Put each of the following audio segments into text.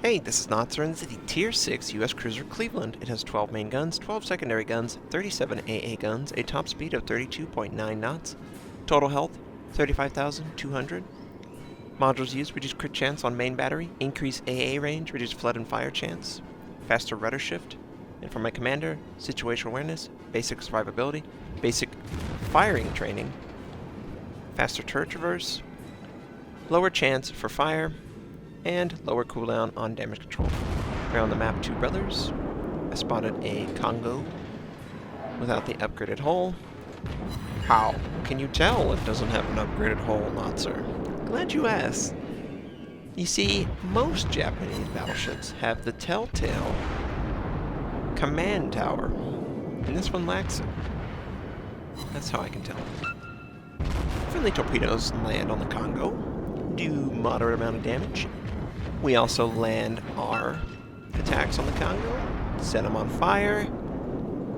Hey, this is Notser, and this is the Tier 6 U.S. Cruiser Cleveland. It has 12 main guns, 12 secondary guns, 37 AA guns, a top speed of 32.9 knots, total health 35,200. Modules used: reduce crit chance on main battery, increase AA range, reduce flood and fire chance, faster rudder shift. And for my commander, situational awareness, basic survivability, basic firing training, faster turret traverse, lower chance for fire, and lower cooldown on damage control. Here on the map, two brothers. I spotted a Congo without the upgraded hull. How can you tell it doesn't have an upgraded hull, Notser? Glad you asked. You see, most Japanese battleships have the telltale command tower, and this one lacks it. That's how I can tell. Friendly torpedoes land on the Congo, do moderate amount of damage. We also land our attacks on the Congo, set them on fire.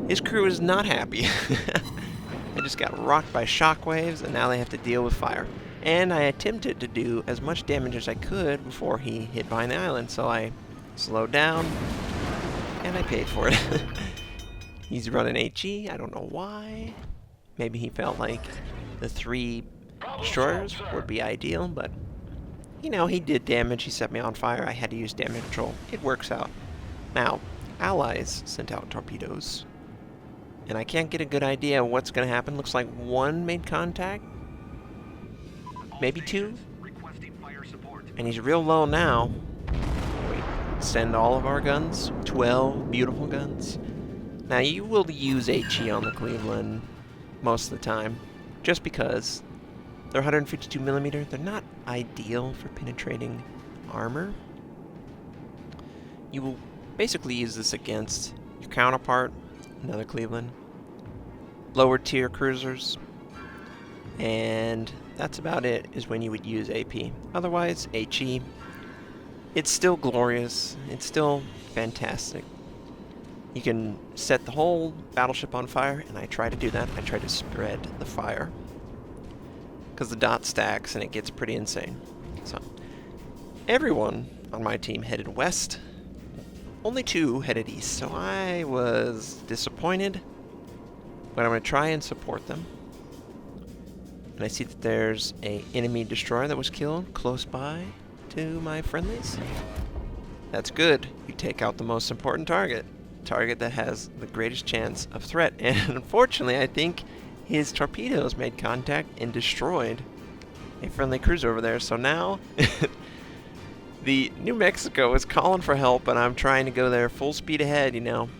His crew is not happy. They just got rocked by shockwaves, and now they have to deal with fire. And I attempted to do as much damage as I could before he hit behind the island, so I slowed down, and I paid for it. He's running HE, I don't know why. Maybe he felt like the 3 destroyers would be ideal, but you know, he did damage, he set me on fire, I had to use damage control. It works out. Now, allies sent out torpedoes, and I can't get a good idea of what's going to happen. Looks like 1 made contact, maybe 2, and he's real low now. We send all of our guns, 12 beautiful guns. Now, you will use HE on the Cleveland most of the time, just because they're 152mm. They're not ideal for penetrating armor. You will basically use this against your counterpart, another Cleveland, lower tier cruisers, and that's about it, is when you would use AP. Otherwise, HE, it's still glorious, it's still fantastic. You can set the whole battleship on fire, and I try to do that. I try to spread the fire, because the dot stacks and it gets pretty insane. So, everyone on my team headed west. Only 2 headed east, so I was disappointed. But I'm going to try and support them. And I see that there's an enemy destroyer that was killed close by to my friendlies. That's good. You take out the most important target. Target that has the greatest chance of threat. And unfortunately, I think his torpedoes made contact and destroyed a friendly cruiser over there. So now, the New Mexico is calling for help, and I'm trying to go there full speed ahead, you know.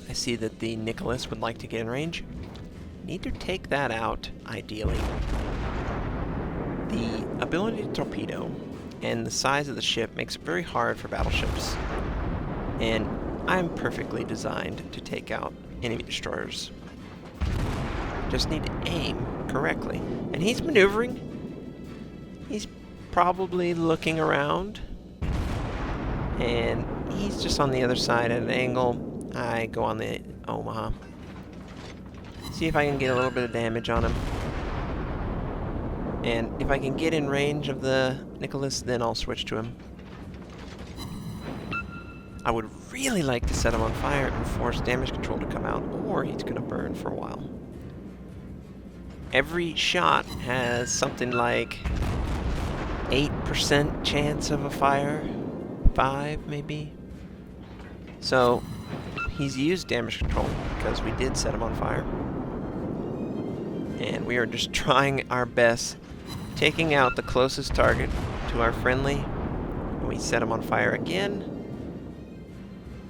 I see that the Nicholas would like to get in range. Need to take that out, ideally. The ability to torpedo and the size of the ship makes it very hard for battleships. And I'm perfectly designed to take out enemy destroyers. Just need to aim correctly. And he's maneuvering. He's probably looking around. And he's just on the other side at an angle. I go on the Omaha. See if I can get a little bit of damage on him. And if I can get in range of the Nicholas, then I'll switch to him. I would really like to set him on fire and force damage control to come out, or he's going to burn for a while. Every shot has something like 8% chance of a fire. 5 maybe. So he's used damage control because we did set him on fire. And we are just trying our best, taking out the closest target to our friendly. We set him on fire again.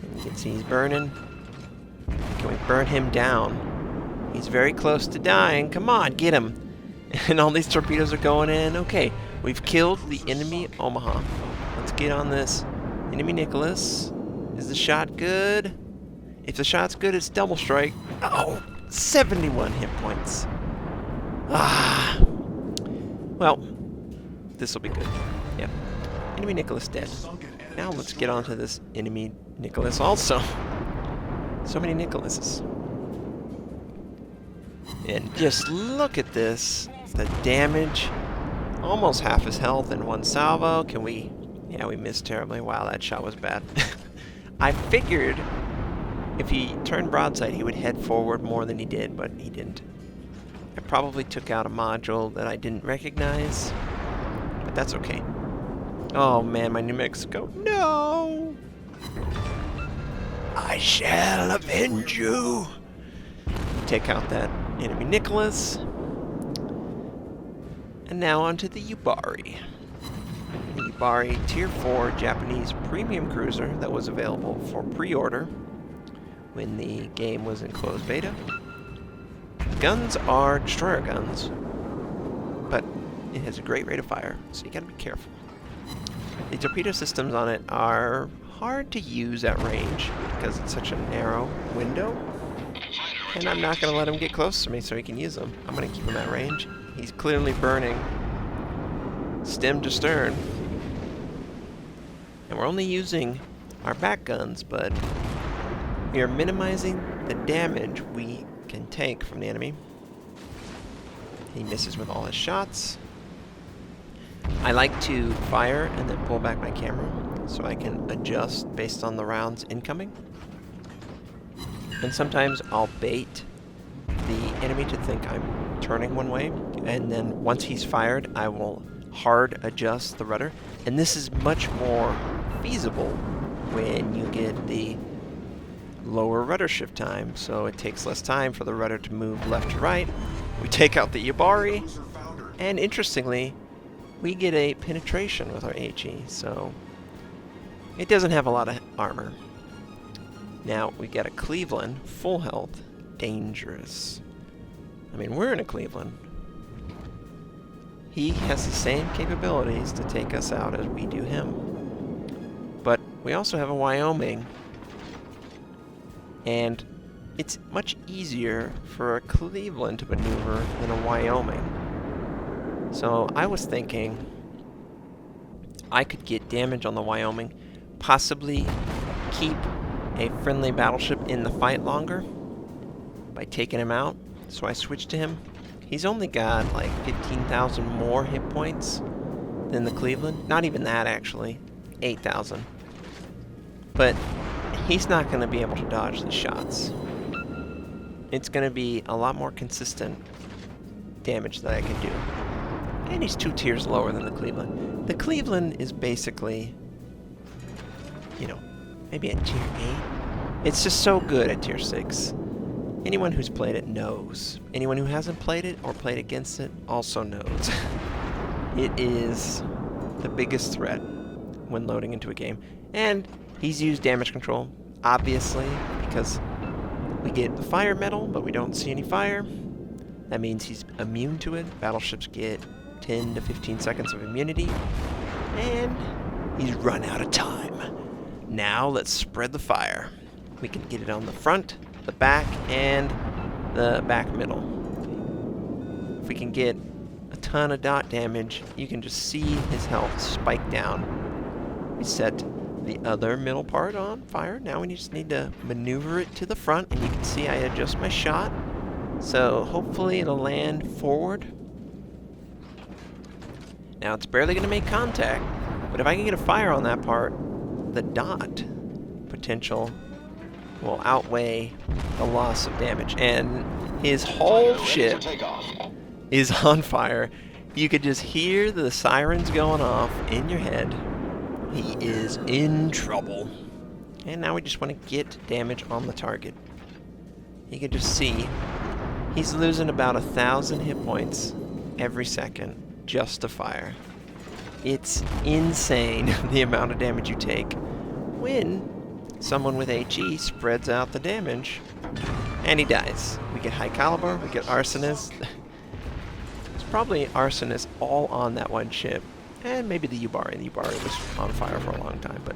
And you can see he's burning. Can we burn him down? He's very close to dying. Come on, get him. And all these torpedoes are going in. Okay, we've killed the enemy Omaha. Let's get on this enemy Nicholas. Is the shot good? If the shot's good, it's double strike. Oh, 71 hit points. Ah. Well, this will be good. Yep. Enemy Nicholas dead. Now let's get onto this enemy Nicholas also. So many Nicholases. And just look at this. The damage. Almost half his health in one salvo. Can we Yeah, we missed terribly. Wow, that shot was bad. I figured if he turned broadside, he would head forward more than he did, but he didn't. I probably took out a module that I didn't recognize, but that's okay. Oh man, my New Mexico. No! I shall avenge you! Take out that enemy Nicholas. And now onto the Yubari. The Yubari Tier 4 Japanese premium cruiser that was available for pre-order when the game was in closed beta. Guns are destroyer guns, but it has a great rate of fire, so you gotta be careful. The torpedo systems on it are hard to use at range because it's such a narrow window, and I'm not gonna let him get close to me so he can use them. I'm gonna keep him at range. He's clearly burning stem to stern, and we're only using our back guns, but we are minimizing the damage we can take from the enemy. He misses with all his shots. I like to fire and then pull back my camera so I can adjust based on the rounds incoming. And sometimes I'll bait the enemy to think I'm turning one way, and then once he's fired, I will hard adjust the rudder. And this is much more feasible when you get the lower rudder shift time, so it takes less time for the rudder to move left to right. We take out the Yubari, and interestingly, we get a penetration with our HE, so it doesn't have a lot of armor. Now, we get a Cleveland, full health, dangerous. I mean, we're in a Cleveland. He has the same capabilities to take us out as we do him. But we also have a Wyoming, and it's much easier for a Cleveland to maneuver than a Wyoming. So I was thinking I could get damage on the Wyoming, possibly keep a friendly battleship in the fight longer by taking him out. So I switched to him. He's only got like 15,000 more hit points than the Cleveland. Not even that, actually. 8,000. But he's not going to be able to dodge the shots. It's going to be a lot more consistent damage that I can do. And he's 2 tiers lower than the Cleveland. The Cleveland is basically, you know, maybe at tier 8. It's just so good at tier 6. Anyone who's played it knows. Anyone who hasn't played it or played against it also knows. It is the biggest threat when loading into a game. And he's used damage control, obviously, because we get the fire medal, but we don't see any fire. That means he's immune to it. Battleships get 10 to 15 seconds of immunity. And he's run out of time. Now let's spread the fire. We can get it on the front, the back, and the back middle. If we can get a ton of dot damage, you can just see his health spike down. We set the other middle part on fire. Now we just need to maneuver it to the front, and you can see I adjust my shot. So hopefully it'll land forward. Now it's barely going to make contact, but if I can get a fire on that part, the dot potential will outweigh the loss of damage. And his whole ship is on fire. You could just hear the sirens going off in your head. He is in trouble. And now we just want to get damage on the target. You can just see he's losing about 1,000 hit points every second just to fire. It's insane the amount of damage you take when someone with HE spreads out the damage, and he dies. We get high caliber, we get arsonist. It's probably arsonist all on that one ship, and maybe the Yubari. The Yubari was on fire for a long time, but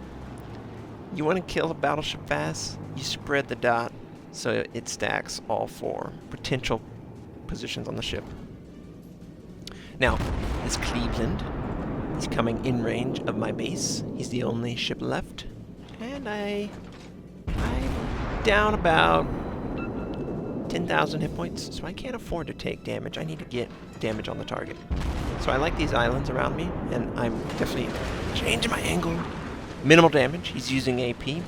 you want to kill a battleship fast, you spread the dot so it stacks all 4 potential positions on the ship. Now, this Cleveland, he's coming in range of my base. He's the only ship left. And I'm down about 10,000 hit points, so I can't afford to take damage. I need to get damage on the target. So I like these islands around me, and I'm definitely Changing my angle. Minimal damage. He's using AP.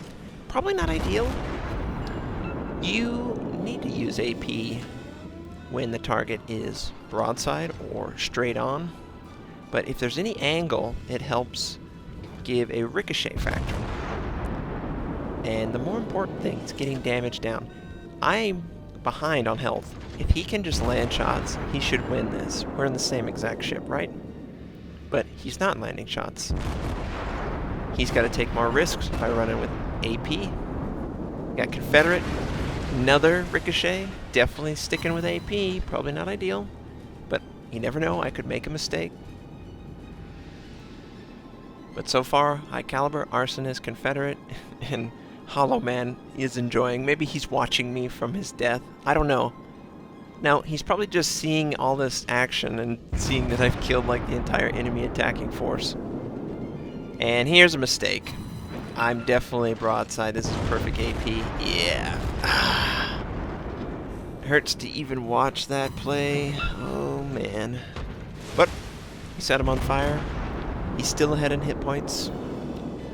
Probably not ideal. You need to use AP when the target is broadside or straight on. But if there's any angle, it helps give a ricochet factor. And the more important thing is getting damage down. I'm behind on health. If he can just land shots, he should win this. We're in the same exact ship, right? But he's not landing shots. He's got to take more risks by running with AP. Got Confederate. Another ricochet. Definitely sticking with AP. Probably not ideal. But you never know. I could make a mistake. But so far, high caliber, arsonist, Confederate, and Hollow Man is enjoying. Maybe he's watching me from his death. I don't know. Now, he's probably just seeing all this action and seeing that I've killed like the entire enemy attacking force. And here's a mistake. I'm definitely broadside. This is perfect AP. Yeah. Hurts to even watch that play. Oh, man. But he set him on fire. He's still ahead in hit points.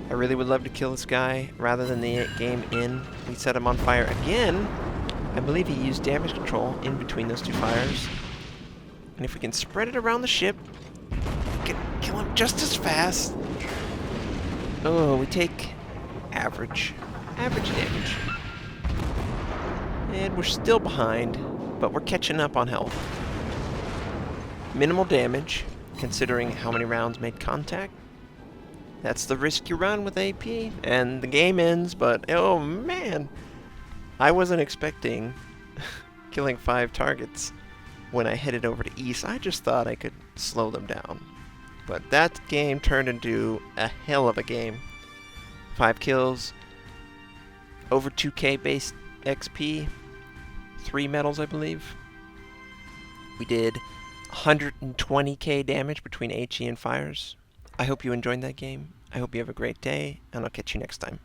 I really would love to kill this guy rather than the game in. We set him on fire again. I believe he used damage control in between those two fires. And if we can spread it around the ship, we can kill him just as fast. Oh, we take average damage. And we're still behind, but we're catching up on health. Minimal damage, considering how many rounds made contact. That's the risk you run with AP, and the game ends, but oh man! I wasn't expecting killing 5 targets when I headed over to East. I just thought I could slow them down. But that game turned into a hell of a game. 5 kills, over 2k base XP, 3 medals I believe. We did 120k damage between HE and fires. I hope you enjoyed that game. I hope you have a great day, and I'll catch you next time.